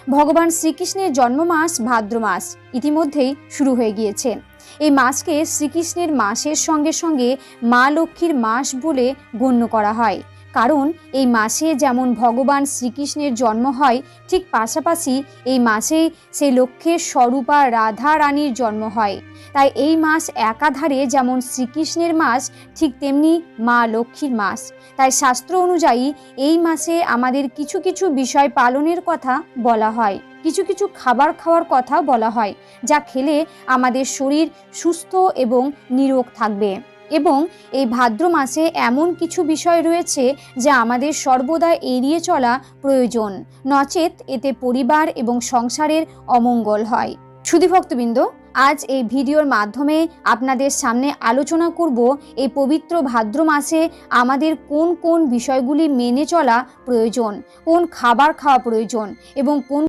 ভগবান শ্রীকৃষ্ণের জন্ম মাস ভাদ্র মাস ইতিমধ্যেই শুরু হয়ে গিয়েছে। এই মাসকে শ্রীকৃষ্ণের মাসের সঙ্গে সঙ্গে মা লক্ষ্মীর মাস বলে গণ্য করা হয়। কারণ এই মাসে যেমন ভগবান শ্রীকৃষ্ণের জন্ম হয়, ঠিক পাশাপাশি এই মাসেই সেই লক্ষ্মীর স্বরূপা রাধা রানীর জন্ম হয়। তাই এই মাস একাধারে যেমন শ্রীকৃষ্ণের মাস, ঠিক তেমনি মা লক্ষ্মীর মাস। তাই শাস্ত্র অনুযায়ী এই মাসে আমাদের কিছু কিছু বিষয় পালনের কথা বলা হয়, কিছু কিছু খাবার খাওয়ার কথা বলা হয়, যা খেলে আমাদের শরীর সুস্থ এবং নিরোগ থাকবে। এবং এই ভাদ্র মাসে এমন কিছু বিষয় রয়েছে যা আমাদের সর্বদা এড়িয়ে চলা প্রয়োজন, নচেত এতে পরিবার এবং সংসারের অমঙ্গল হয়। সুধী ভক্তবৃন্দ, আজ এই ভিডিওর মাধ্যমে আপনাদের সামনে আলোচনা করব এই পবিত্র ভাদ্র মাসে আমাদের কোন কোন বিষয়গুলি মেনে চলা প্রয়োজন, কোন খাবার খাওয়া প্রয়োজন এবং কোন